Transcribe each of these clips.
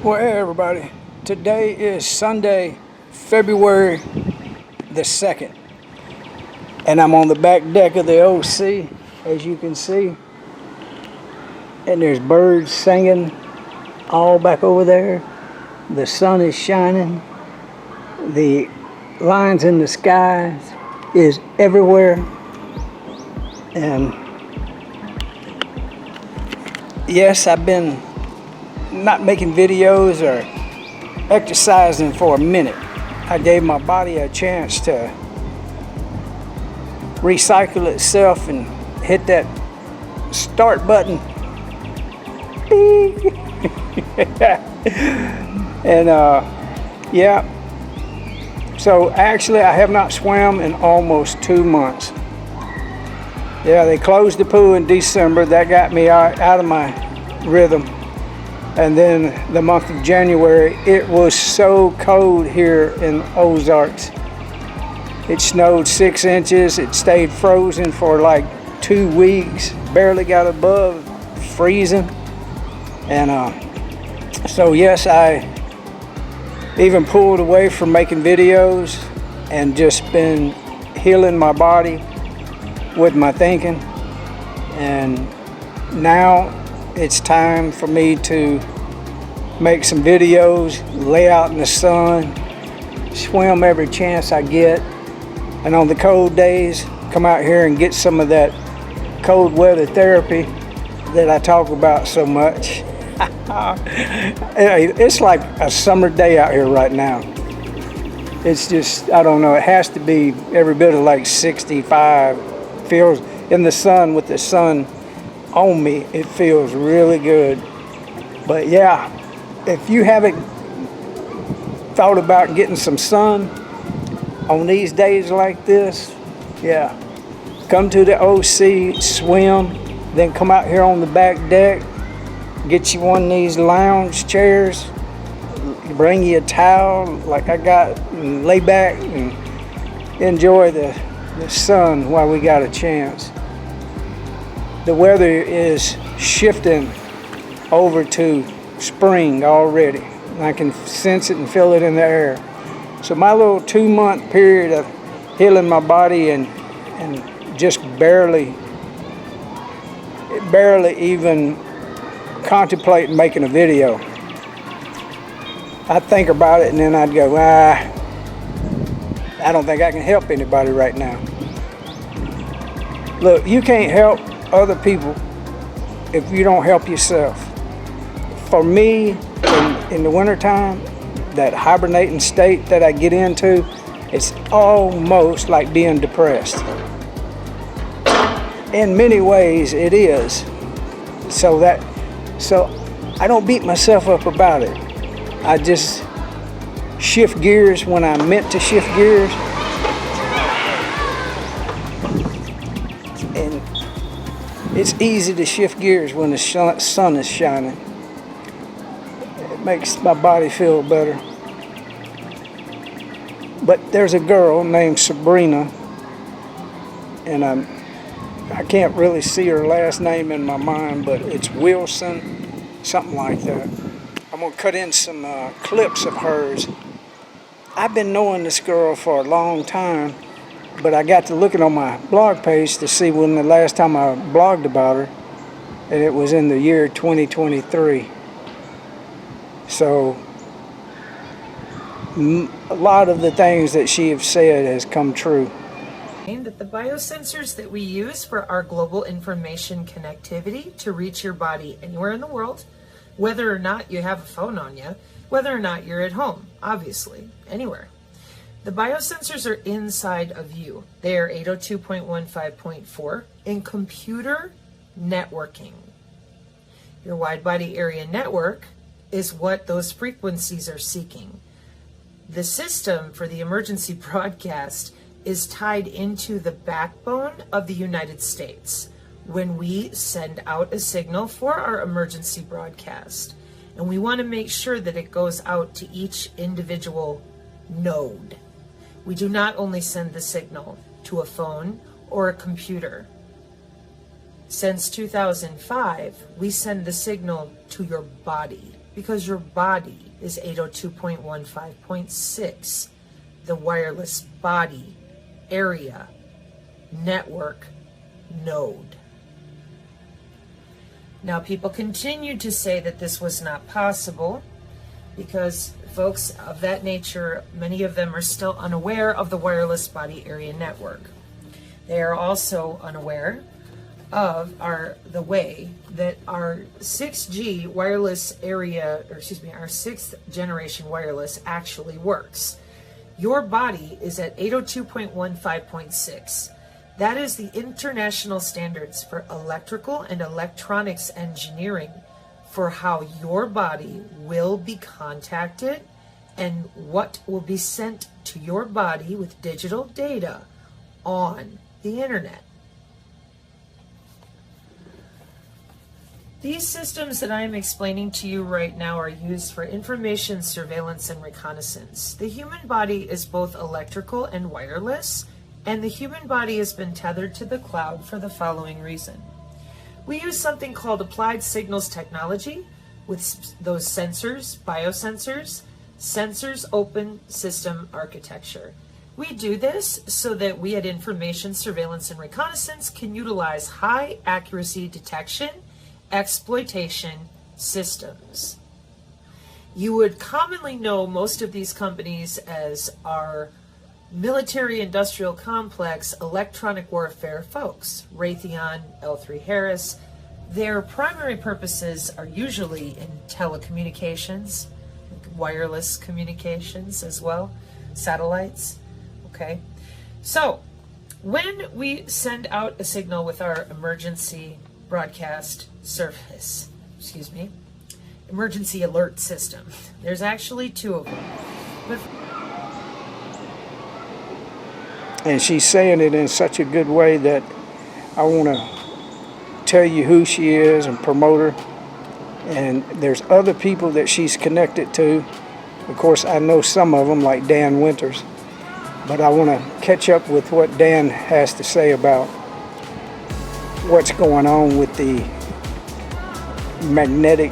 Well, hey everybody, today is Sunday, February the 2nd, and I'm on the back deck of the OC, as you can see, and there's birds singing all back over there. The sun is shining, the lines in the sky is everywhere, and yes, I've been not making videos or exercising for a minute. I gave my body a chance to recycle itself and hit that start button. And yeah, so actually I have not swam in almost 2 months. Yeah, they closed the pool in December. That got me out of my rhythm. And then the month of January, it was so cold here in Ozarks. It snowed 6 inches. It stayed frozen for like 2 weeks. Barely got above freezing. And so yes, I even pulled away from making videos and just been healing my body with my thinking. And now it's time for me to make some videos, lay out in the sun, swim every chance I get, and on the cold days, come out here and get some of that cold weather therapy that I talk about so much. It's like a summer day out here right now. It's just, I don't know, it has to be every bit of like 65. Feels in the sun, with the sun on me, it feels really good. But yeah, if you haven't thought about getting some sun on these days like this, yeah, come to the OC, swim, then come out here on the back deck, get you one of these lounge chairs, bring you a towel like I got, and lay back and enjoy the sun while we got a chance. The weather is shifting over to spring already. I can sense it and feel it in the air. So my little 2-month period of healing my body and just barely even contemplating making a video. I'd think about it and then I'd go, I don't think I can help anybody right now. Look, you can't help other people if you don't help yourself. For me, in the wintertime, that hibernating state that I get into, it's almost like being depressed. In many ways, it is. So I don't beat myself up about it. I just shift gears when I'm meant to shift gears. And it's easy to shift gears when the sun is shining. It makes my body feel better. But there's a girl named Sabrina, and I can't really see her last name in my mind, but it's Wilson, something like that. I'm gonna cut in some clips of hers. I've been knowing this girl for a long time, but I got to looking on my blog page to see when the last time I blogged about her, and it was in the year 2023. So a lot of the things that she has said has come true. That the biosensors that we use for our global information connectivity to reach your body anywhere in the world, whether or not you have a phone on you, whether or not you're at home, obviously, anywhere. The biosensors are inside of you. They are 802.15.4 in computer networking. Your wide body area network is what those frequencies are seeking. The system for the emergency broadcast is tied into the backbone of the United States when we send out a signal for our emergency broadcast. And we want to make sure that it goes out to each individual node. We do not only send the signal to a phone or a computer. Since 2005, we send the signal to your body. because your body is 802.15.6, the wireless body area network node. Now, people continued to say that this was not possible because folks of that nature, many of them are still unaware of the wireless body area network. They are also unaware of the way that our 6G wireless area, or excuse me, our 6th generation wireless actually works. Your body is at 802.15.6. That is the international standards for electrical and electronics engineering for how your body will be contacted and what will be sent to your body with digital data on the internet. These systems that I am explaining to you right now are used for information surveillance and reconnaissance. The human body is both electrical and wireless, and the human body has been tethered to the cloud for the following reason. We use something called applied signals technology with those sensors, biosensors, sensors open system architecture. We do this so that we at Information Surveillance and Reconnaissance can utilize high accuracy detection, exploitation systems. You would commonly know most of these companies as our military industrial complex electronic warfare folks, Raytheon, L3 Harris. Their primary purposes are usually in telecommunications, wireless communications as well, satellites. Okay, so when we send out a signal with our emergency broadcast service, emergency alert system, there's actually 2 of them. And she's saying it in such a good way that I want to tell you who she is and promote her. And there's other people that she's connected to. Of course, I know some of them, like Dan Winters. But I want to catch up with what Dan has to say about what's going on with the magnetic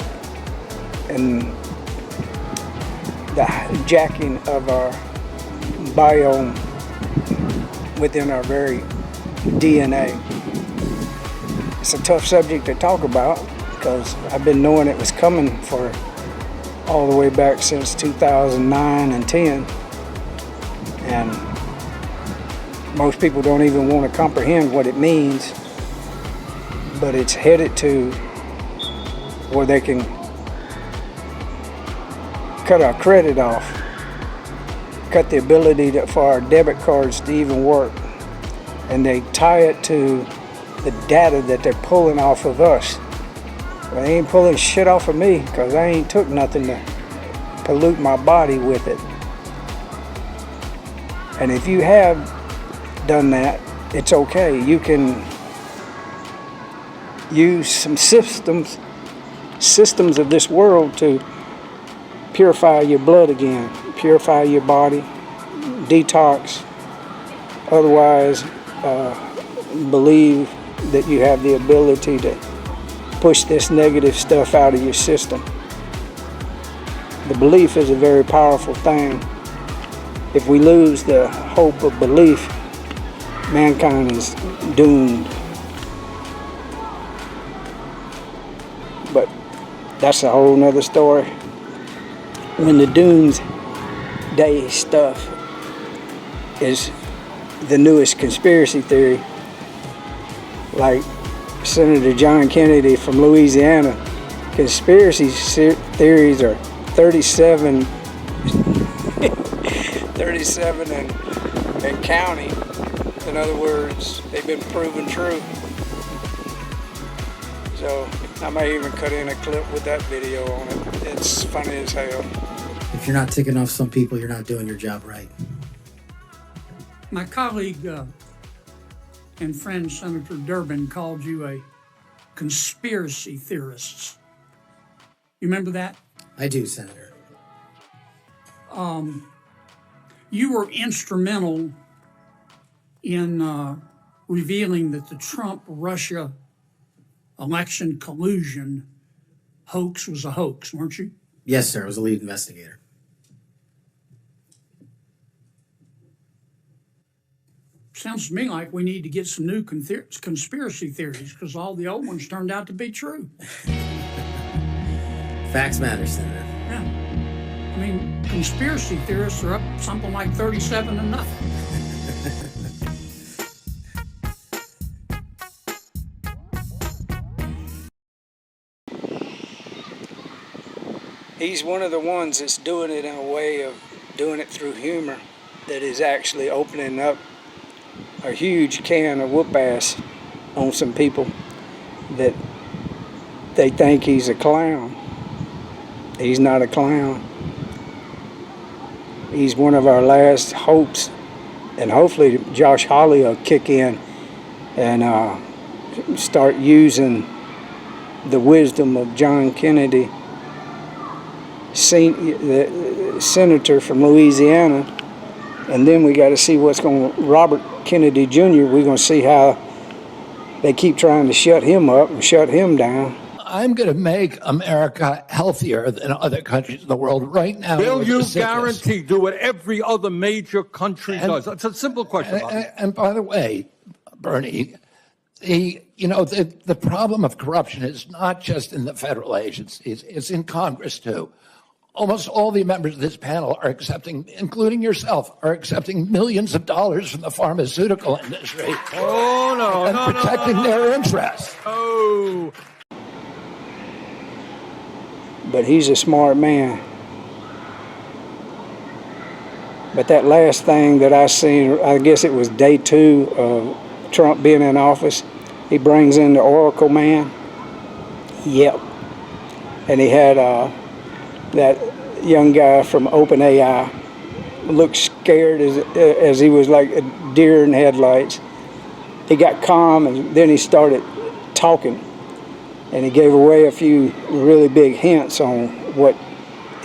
and the jacking of our biome within our very DNA. It's a tough subject to talk about because I've been knowing it was coming for all the way back since 2009 and 10. And most people don't even want to comprehend what it means, but it's headed to where they can cut our credit off, cut the ability for our debit cards to even work, and they tie it to the data that they're pulling off of us. Well, they ain't pulling shit off of me because I ain't took nothing to pollute my body with it. And if you have done that, it's okay. You can use some systems of this world to purify your blood again, purify your body, detox. Otherwise, believe that you have the ability to push this negative stuff out of your system. The belief is a very powerful thing. If we lose the hope of belief, mankind is doomed. But that's a whole nother story. When the doomsday stuff is the newest conspiracy theory, like Senator John Kennedy from Louisiana, conspiracy theories are 37 and counting. In other words, they've been proven true. So I may even cut in a clip with that video on it. It's funny as hell. If you're not ticking off some people, you're not doing your job right. My colleague and friend Senator Durbin called you a conspiracy theorist. You remember that? I do, Senator. You were instrumental in revealing that the Trump-Russia election collusion hoax was a hoax, weren't you? Yes, sir. I was a lead investigator. Sounds to me like we need to get some new conspiracy theories because all the old ones turned out to be true. Facts matter, Senator. Yeah. I mean, conspiracy theorists are up something like 37-0. He's one of the ones that's doing it in a way of doing it through humor that is actually opening up a huge can of whoop ass on some people that they think he's a clown. He's not a clown. He's one of our last hopes, and hopefully Josh Hawley will kick in and start using the wisdom of John Kennedy, the senator from Louisiana, and then we got to see what's going on. Robert Kennedy Jr., we're going to see how they keep trying to shut him up and shut him down. I'm going to make America healthier than other countries in the world right now. Will you guarantee do what every other major country does? That's a simple question. And by the way, Bernie, the problem of corruption is not just in the federal agencies, it's in Congress too. Almost all the members of this panel are accepting, including yourself, are accepting millions of dollars from the pharmaceutical industry. Oh, no, and protecting their interests. Oh. But he's a smart man. But that last thing that I seen, I guess it was day 2 of Trump being in office, he brings in the Oracle man. Yep. And he had that young guy from OpenAI looked scared as he was like a deer in headlights. He got calm and then he started talking, and he gave away a few really big hints on what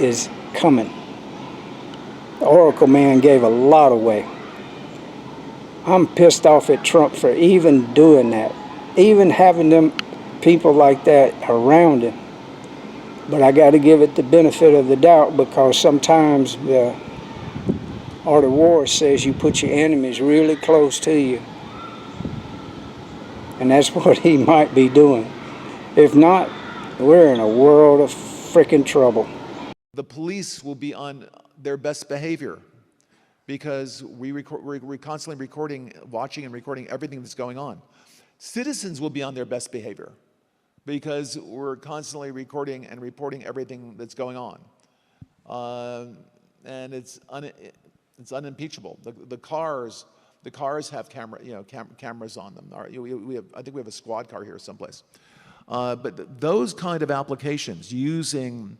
is coming. The Oracle man gave a lot away. I'm pissed off at Trump for even doing that, even having them people like that around him. But I got to give it the benefit of the doubt, because sometimes the art of war says you put your enemies really close to you. And that's what he might be doing. If not, we're in a world of freaking trouble. The police will be on their best behavior because we're constantly recording, watching and recording everything that's going on. Citizens will be on their best behavior because we're constantly recording and reporting everything that's going on. And it's unimpeachable. The cars have cameras on them. I think we have a squad car here someplace. But those kind of applications using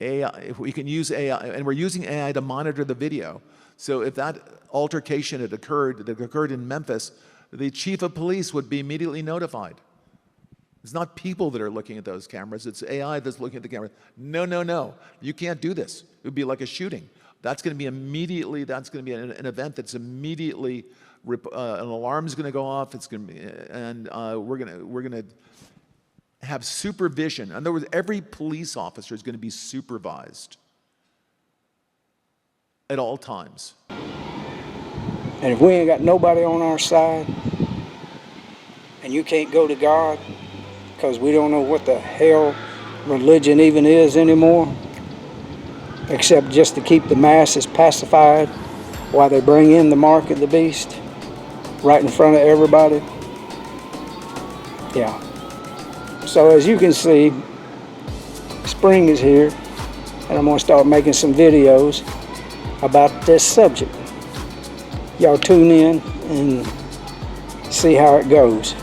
AI, if we can use AI, and we're using AI to monitor the video. So if that altercation that occurred in Memphis, the chief of police would be immediately notified. It's not people that are looking at those cameras, it's AI that's looking at the camera. No, you can't do this. It would be like a shooting. That's going to be immediately, that's going to be an event that's immediately, an alarm's going to go off, it's going to be, and we're going to have supervision. In other words, every police officer is going to be supervised at all times. And if we ain't got nobody on our side, and you can't go to God, because we don't know what the hell religion even is anymore, except just to keep the masses pacified while they bring in the mark of the beast right in front of everybody. Yeah. So as you can see, spring is here, and I'm going to start making some videos about this subject. Y'all tune in and see how it goes.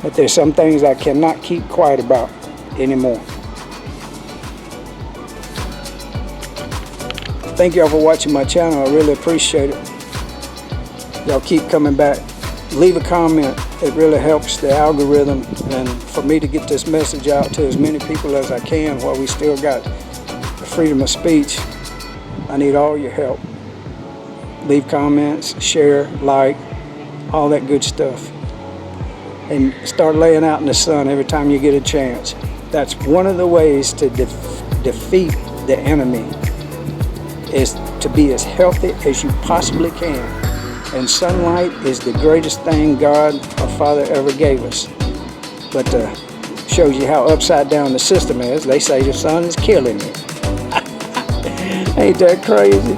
But there's some things I cannot keep quiet about anymore. Thank y'all for watching my channel. I really appreciate it. Y'all keep coming back. Leave a comment. It really helps the algorithm and for me to get this message out to as many people as I can while we still got the freedom of speech. I need all your help. Leave comments, share, like, all that good stuff. and start laying out in the sun every time you get a chance. That's one of the ways to defeat the enemy, is to be as healthy as you possibly can. And sunlight is the greatest thing God our Father ever gave us. But shows you how upside down the system is. They say the sun is killing you. Ain't that crazy?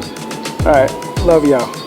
All right, love y'all.